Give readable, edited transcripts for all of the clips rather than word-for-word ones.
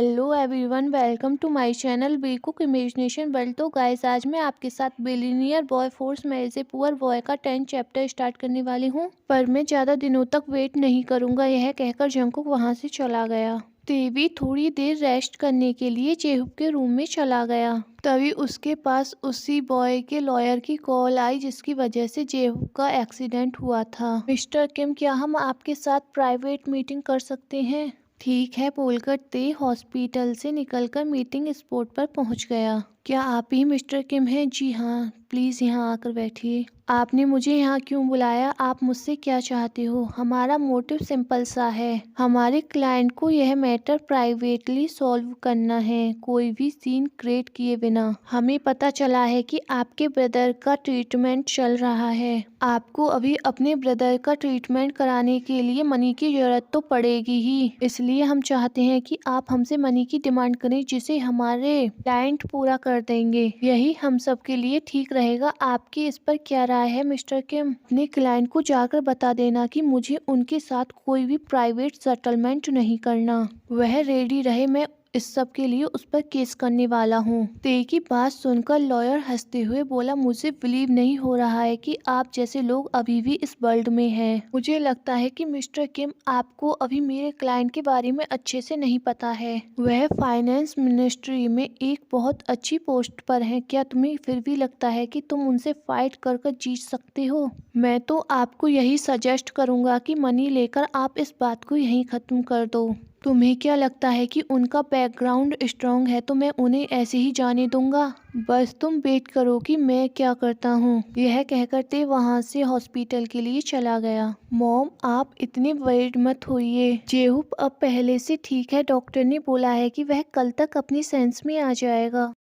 Hello everyone, welcome to my channel we cook imagination world. तो guys, आज मैं आपके साथ billionaire boy force marriage a poor boy का 10 चैप्टर स्टार्ट करने वाली हूँ। पर मैं ज़्यादा दिनों तक वेट नहीं करूँगा, यह कहकर जंकुक वहाँ से चला गया। तेवी थोड़ी देर रेस्ट करने के लिए जेहुप के रूम में चला गया। तभी उसके पास उसी बॉय के लॉयर की कॉल आई, जिसकी वजह से जेहुप का एक्सीडेंट हुआ था। मिस्टर किम, क्या हम आपके साथ प्राइवेट मीटिंग कर सकते हैं? ठीक है बोलकर ते हॉस्पिटल से निकलकर मीटिंग स्पॉट पर पहुंच गया। क्या आप ही मिस्टर किम हैं? जी हाँ, प्लीज़ यहाँ आकर बैठिए। आपने मुझे यहाँ क्यों बुलाया? आप मुझसे क्या चाहते हो? हमारा मोटिव सिंपल सा है, हमारे क्लाइंट को यह मैटर प्राइवेटली सॉल्व करना है, कोई भी सीन क्रिएट किए बिना। हमें पता चला है कि आपके ब्रदर का ट्रीटमेंट चल रहा है। आपको अभी अपने ब्रदर का ट्रीटमेंट कराने के लिए मनी की जरूरत तो पड़ेगी ही, इसलिए हम चाहते हैं कि आप हमसे मनी की डिमांड करें, जिसे हमारे क्लाइंट पूरा कर देंगे। यही हम सब के लिए ठीक रहेगा। आपकी इस पर क्या राय है मिस्टर किम? अपने क्लाइंट को जाकर बता देना कि मुझे उनके साथ कोई भी प्राइवेट सेटलमेंट नहीं करना। वह रेडी रहे, मैं इस सब के लिए उस पर केस करने वाला हूँ। ते की बात सुनकर लॉयर हंसते हुए बोला, मुझे बिलीव नहीं हो रहा है कि आप जैसे लोग अभी भी इस वर्ल्ड में हैं। मुझे लगता है कि मिस्टर किम, आपको अभी मेरे क्लाइंट के बारे में अच्छे से नहीं पता है। वह फाइनेंस मिनिस्ट्री में एक बहुत अच्छी पोस्ट पर है। क्या तुम्हें फिर भी लगता है कि तुम उनसे फाइट कर जीत सकते हो? मैं तो आपको यही सजेस्ट करूंगा कि मनी लेकर आप इस बात को यहीं खत्म कर दो। तुम्हें क्या लगता है कि उनका बैकग्राउंड स्ट्रांग है तो मैं उन्हें ऐसे ही जाने दूंगा? बस तुम वेट करो कि मैं क्या करता हूँ। यह कहकर ते वहाँ से हॉस्पिटल के लिए चला गया। मॉम, आप इतने वरीड मत होइए, जेहुप अब पहले से ठीक है। डॉक्टर ने बोला है कि वह कल तक अपनी सेंस में आ जाएगा।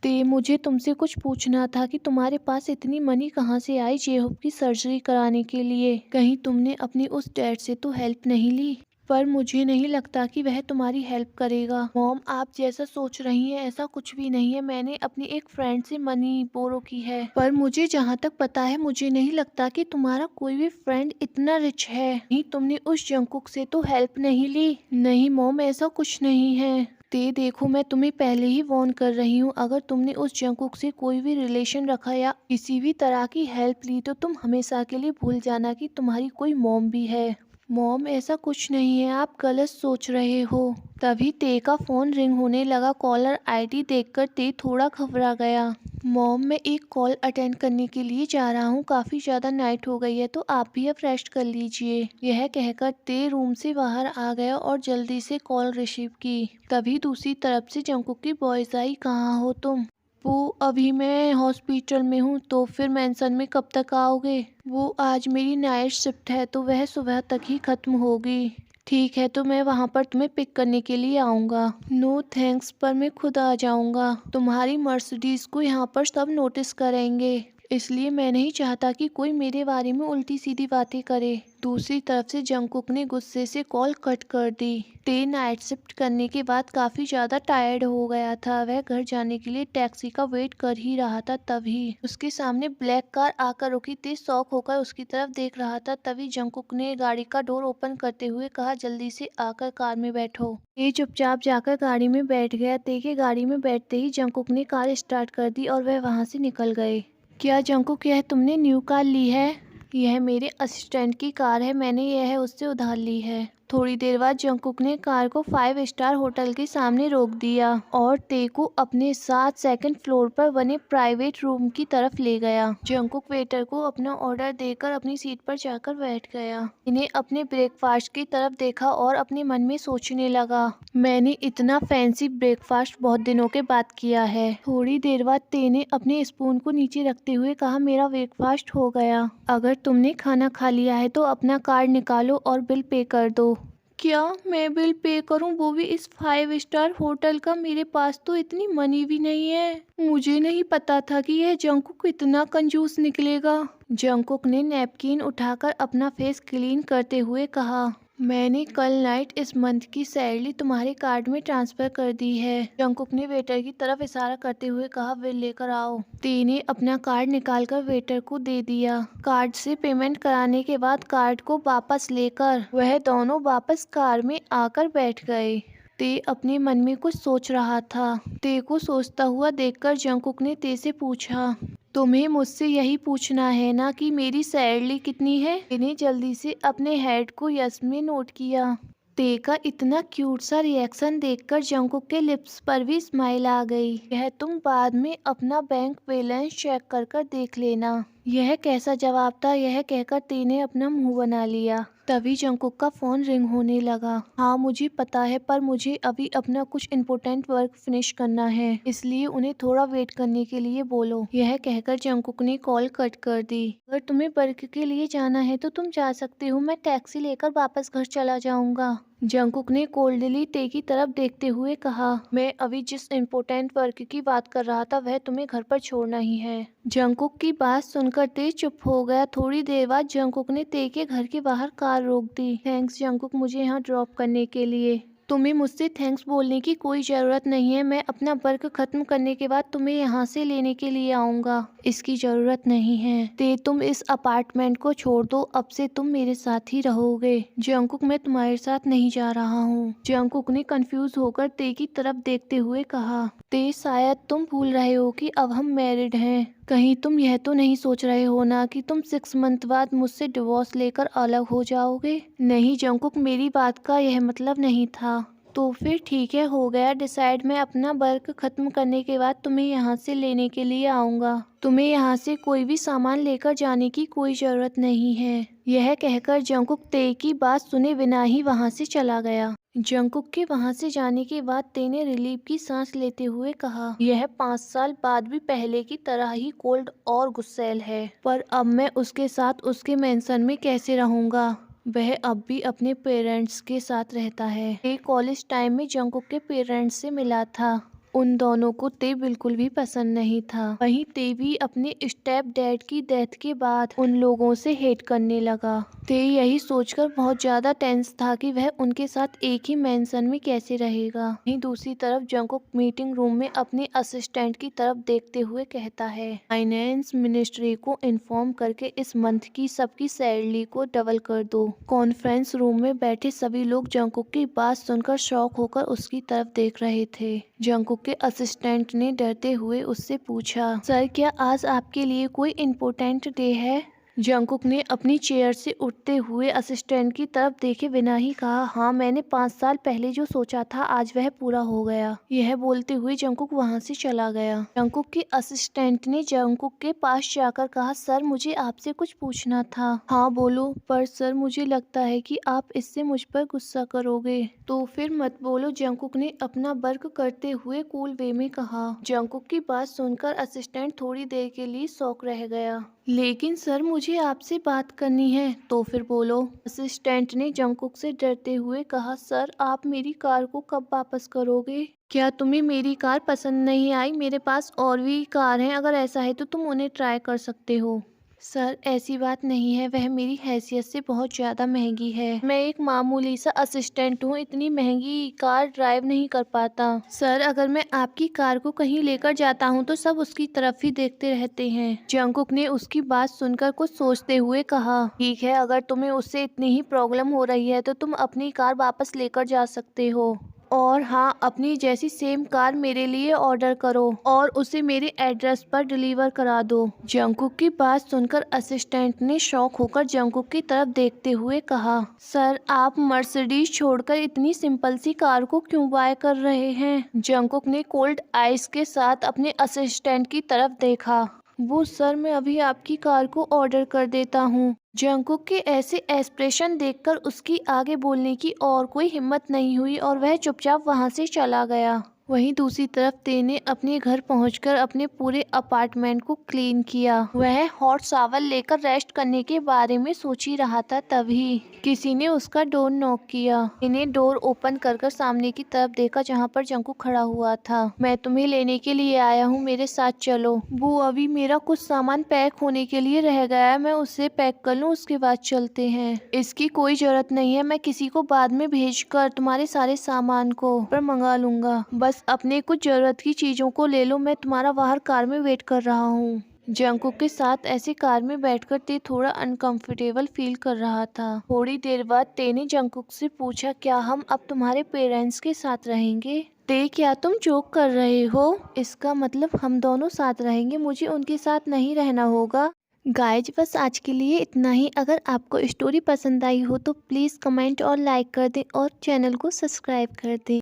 ते, मुझे तुमसे कुछ पूछना था कि तुम्हारे पास इतनी मनी कहाँ से आई जेहुप की सर्जरी कराने के लिए? कहीं तुमने अपनी उस डैड से तो हेल्प नहीं ली? पर मुझे नहीं लगता कि वह तुम्हारी हेल्प करेगा। मॉम, आप जैसा सोच रही हैं ऐसा कुछ भी नहीं है। मैंने अपनी एक फ्रेंड से मनी बोरो की है। पर मुझे जहाँ तक पता है, मुझे नहीं लगता कि तुम्हारा कोई भी फ्रेंड इतना रिच है। नहीं, तुमने उस जंकुक से तो हेल्प नहीं ली? नहीं मॉम, ऐसा कुछ नहीं है। ते, देखो, मैं तुम्हें पहले ही वार्न कर रही हूँ, अगर तुमने उस जंकुक से कोई भी रिलेशन रखा या किसी भी तरह की हेल्प ली तो तुम हमेशा के लिए भूल जाना कि तुम्हारी कोई मॉम भी है। मॉम, ऐसा कुछ नहीं है, आप गलत सोच रहे हो। तभी ते का फोन रिंग होने लगा। कॉलर आईडी देखकर ते थोड़ा घबरा गया। मॉम, मैं एक कॉल अटेंड करने के लिए जा रहा हूँ, काफी ज्यादा नाइट हो गई है, तो आप भी अब रेस्ट कर लीजिए। यह कहकर ते रूम से बाहर आ गया और जल्दी से कॉल रिसीव की। तभी दूसरी तरफ से जंकुक की वॉइस आई, कहाँ हो तुम? वो, अभी मैं हॉस्पिटल में हूँ। तो फिर मेंशन में कब तक आओगे? वो आज मेरी नाइट शिफ्ट है तो वह सुबह तक ही खत्म होगी। ठीक है, तो मैं वहाँ पर तुम्हें पिक करने के लिए आऊँगा। नो थैंक्स, पर मैं खुद आ जाऊँगा। तुम्हारी मर्सिडीज को यहाँ पर सब नोटिस करेंगे, इसलिए मैं नहीं चाहता कि कोई मेरे बारे में उल्टी सीधी बातें करे। दूसरी तरफ से जंकुक ने गुस्से से कॉल कट कर दी। ते नाइट शिफ्ट करने के बाद काफी ज्यादा टायर्ड हो गया था। वह घर जाने के लिए टैक्सी का वेट कर ही रहा था, तभी उसके सामने ब्लैक कार आकर रुकी। ते शॉक होकर उसकी तरफ देख रहा था। तभी जंकुक ने गाड़ी का डोर ओपन करते हुए कहा, जल्दी से आकर कार में बैठो। ते चुपचाप जाकर गाड़ी में बैठ गया। ते के गाड़ी में बैठते ही जंकुक ने कार स्टार्ट कर दी और वह वहाँ से निकल गए। क्या जंकुक, यह तुमने न्यू कार ली है? यह मेरे असिस्टेंट की कार है, मैंने यह उससे उधार ली है। थोड़ी देर बाद जंकुक ने कार को 5 स्टार होटल के सामने रोक दिया और ते को अपने साथ सेकंड फ्लोर पर बने प्राइवेट रूम की तरफ ले गया। जंकुक वेटर को अपना ऑर्डर देकर अपनी सीट पर जाकर बैठ गया। इन्हें अपने ब्रेकफास्ट की तरफ देखा और अपने मन में सोचने लगा, मैंने इतना फैंसी ब्रेकफास्ट बहुत दिनों के बाद किया है। थोड़ी देर बाद ते ने अपने स्पून को नीचे रखते हुए कहा, मेरा ब्रेकफास्ट हो गया। अगर तुमने खाना खा लिया है तो अपना कार्ड निकालो और बिल पे कर दो। क्या मैं बिल पे करूं, वो भी इस 5 स्टार होटल का? मेरे पास तो इतनी मनी भी नहीं है। मुझे नहीं पता था कि यह जंकुक इतना कंजूस निकलेगा। जंकुक ने नैपकिन उठाकर अपना फेस क्लीन करते हुए कहा, मैंने कल नाइट इस मंथ की सैलरी तुम्हारे कार्ड में ट्रांसफर कर दी है। जंकुक ने वेटर की तरफ इशारा करते हुए कहा, बिल लेकर आओ। ते ने अपना कार्ड निकालकर वेटर को दे दिया। कार्ड से पेमेंट कराने के बाद कार्ड को वापस लेकर वह दोनों वापस कार में आकर बैठ गए। ते अपने मन में कुछ सोच रहा था। ते को सोचता हुआ देखकर जंगकुक ने ते से पूछा, तुम्हें मुझसे यही पूछना है ना कि मेरी सैलरी कितनी है? मैंने जल्दी से अपने हेड को यस में नोट किया। ते का इतना क्यूट सा रिएक्शन देखकर जंगकुक के लिप्स पर भी स्माइल आ गई। यह तुम बाद में अपना बैंक बैलेंस चेक कर कर देख लेना। यह कैसा जवाब था? यह कहकर ते ने अपना मुंह बना लिया। तभी जंगकुक का फोन रिंग होने लगा। हाँ मुझे पता है, पर मुझे अभी अपना कुछ इम्पोर्टेंट वर्क फिनिश करना है, इसलिए उन्हें थोड़ा वेट करने के लिए बोलो। यह कहकर जंगकुक ने कॉल कट कर दी। अगर तुम्हें वर्क के लिए जाना है तो तुम जा सकते हो, मैं टैक्सी लेकर वापस घर चला जाऊंगा। जंगकुक ने कोल्डली ते की तरफ देखते हुए कहा, मैं अभी जिस इम्पोर्टेंट वर्क की बात कर रहा था वह तुम्हें घर पर छोड़ना ही है। जंगकुक की बात सुनकर ते चुप हो गया। थोड़ी देर बाद जंगकुक ने ते के घर के बाहर कार रोक दी। थैंक्स जंगकुक मुझे यहाँ ड्रॉप करने के लिए। तुम्हें मुझसे थैंक्स बोलने की कोई ज़रूरत नहीं है। मैं अपना वर्क खत्म करने के बाद तुम्हें यहाँ से लेने के लिए आऊँगा। इसकी ज़रूरत नहीं है। ते तुम इस अपार्टमेंट को छोड़ दो, अब से तुम मेरे साथ ही रहोगे। जंगकुक मैं तुम्हारे साथ नहीं जा रहा हूँ। जंगकुक ने कंफ्यूज होकर ते की तरफ देखते हुए कहा, ते शायद तुम भूल रहे हो कि अब हम मैरिड हैं। कहीं तुम यह तो नहीं सोच रहे हो ना कि तुम 6 मंथ बाद मुझसे डिवोर्स लेकर अलग हो जाओगे? नहीं जंगकुक, मेरी बात का यह मतलब नहीं था। तो फिर ठीक है, हो गया डिसाइड। मैं अपना वर्क खत्म करने के बाद तुम्हें यहाँ से लेने के लिए आऊँगा। तुम्हें यहाँ से कोई भी सामान लेकर जाने की कोई ज़रूरत नहीं है। यह कहकर जंगकुक ते की बात सुने बिना ही वहाँ से चला गया। जंगकुक के वहाँ से जाने के बाद ते ने रिलीफ की सांस लेते हुए कहा, यह 5 साल बाद भी पहले की तरह ही कोल्ड और गुस्सैल है, पर अब मैं उसके साथ उसके मेंशन में कैसे रहूँगा? वह अब भी अपने पेरेंट्स के साथ रहता है। ते कॉलेज टाइम में जंगकुक के पेरेंट्स से मिला था। उन दोनों को ते बिल्कुल भी पसंद नहीं था। वहीं ते भी अपने स्टेप डैड की डेथ के बाद उन लोगों से हेट करने लगा। ते यही सोचकर बहुत ज्यादा टेंस था कि वह उनके साथ एक ही मेंशन में कैसे रहेगा। वहीं दूसरी तरफ जंगकुक मीटिंग रूम में अपने असिस्टेंट की तरफ देखते हुए कहता है, फाइनेंस मिनिस्ट्री को इन्फॉर्म करके इस मंथ की सबकी सैलरी को डबल कर दो। कॉन्फ्रेंस रूम में बैठे सभी लोग जंगकुक की बात सुनकर शॉक होकर उसकी तरफ देख रहे थे। जंगकुक के असिस्टेंट ने डरते हुए उससे पूछा, सर क्या आज आपके लिए कोई इम्पोर्टेंट डे है? जंगकुक ने अपनी चेयर से उठते हुए असिस्टेंट की तरफ देखे बिना ही कहा, हाँ मैंने 5 साल पहले जो सोचा था आज वह पूरा हो गया। यह बोलते हुए जंगकुक वहाँ से चला गया। जंगकुक के असिस्टेंट ने जंगकुक के पास जाकर कहा, सर मुझे आपसे कुछ पूछना था। हाँ बोलो, पर सर मुझे लगता है कि आप इससे मुझ पर गुस्सा करोगे। तो फिर मत बोलो, जंगकुक ने अपना वर्क करते हुए कूल वे में कहा। जंगकुक की बात सुनकर असिस्टेंट थोड़ी देर के लिए शॉक रह गया। लेकिन सर मुझे आपसे बात करनी है। तो फिर बोलो, असिस्टेंट ने जंगकुक से डरते हुए कहा, सर आप मेरी कार को कब वापस करोगे? क्या तुम्हें मेरी कार पसंद नहीं आई? मेरे पास और भी कार हैं, अगर ऐसा है तो तुम उन्हें ट्राई कर सकते हो। सर ऐसी बात नहीं है, वह मेरी हैसियत से बहुत ज़्यादा महंगी है। मैं एक मामूली सा असिस्टेंट हूँ, इतनी महंगी कार ड्राइव नहीं कर पाता। सर अगर मैं आपकी कार को कहीं लेकर जाता हूँ तो सब उसकी तरफ ही देखते रहते हैं। जंगकुक ने उसकी बात सुनकर कुछ सोचते हुए कहा, ठीक है, अगर तुम्हें उससे इतनी ही प्रॉब्लम हो रही है तो तुम अपनी कार वापस लेकर जा सकते हो। और हाँ, अपनी जैसी सेम कार मेरे लिए ऑर्डर करो और उसे मेरे एड्रेस पर डिलीवर करा दो। जंगकुक की बात सुनकर असिस्टेंट ने शॉक होकर जंगकुक की तरफ देखते हुए कहा, सर आप मर्सिडीज छोड़कर इतनी सिंपल सी कार को क्यों बाय कर रहे हैं? जंगकुक ने कोल्ड आइस के साथ अपने असिस्टेंट की तरफ देखा। वो सर मैं अभी आपकी कार को ऑर्डर कर देता हूँ। जंगकुक के ऐसे एक्सप्रेशन देखकर उसकी आगे बोलने की और कोई हिम्मत नहीं हुई और वह चुपचाप वहाँ से चला गया। वहीं दूसरी तरफ ते ने अपने घर पहुंचकर अपने पूरे अपार्टमेंट को क्लीन किया। वह हॉट शावर लेकर रेस्ट करने के बारे में सोच ही रहा था, तभी किसी ने उसका डोर नॉक किया। इन्हें डोर ओपन कर सामने की तरफ देखा जहां पर जंगकुक खड़ा हुआ था। मैं तुम्हें लेने के लिए आया हूं, मेरे साथ चलो। वो अभी मेरा कुछ सामान पैक होने के लिए रह गया है, मैं उसे पैक कर लूं, उसके बाद चलते हैं। इसकी कोई जरूरत नहीं है, मैं किसी को बाद में भेजकर तुम्हारे सारे सामान को पर मंगा लूंगा। बस अपने कुछ जरूरत की चीजों को ले लो, मैं तुम्हारा बाहर कार में वेट कर रहा हूँ। जंकुक के साथ ऐसी कार में बैठकर ते थोड़ा अनकंफर्टेबल फील कर रहा था। थोड़ी देर बाद ते ने जंकुक से पूछा, क्या हम अब तुम्हारे पेरेंट्स के साथ रहेंगे? ते, क्या तुम जोक कर रहे हो? इसका मतलब हम दोनों साथ रहेंगे, मुझे उनके साथ नहीं रहना होगा। गाइज बस आज के लिए इतना ही। अगर आपको स्टोरी पसंद आई हो तो प्लीज़ कमेंट और लाइक कर दें और चैनल को सब्सक्राइब कर दें।